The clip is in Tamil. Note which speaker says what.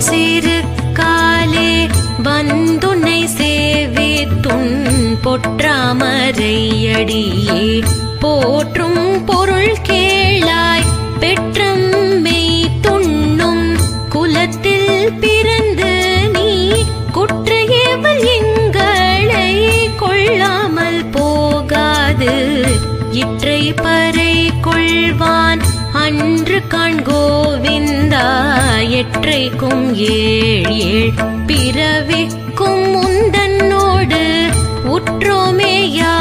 Speaker 1: சிறு காலே வந்துன்னை சேவித்துன் பொற்றாமரையடியே போற்றும் பொருள் கேளாய் பெற்றம்மை துண்ணும் குலத்தில் பிறந்து நீ குற்றையேவல் எங்களை கொள்ளாமல் போகாது இற்றை பறை கொள்வான் அன்று காண்கோவிந்தா எற்றைக்கும் ஏழ் ஏழ் பிறவிக்கும் முந்தன்னோடு உற்றோமேயா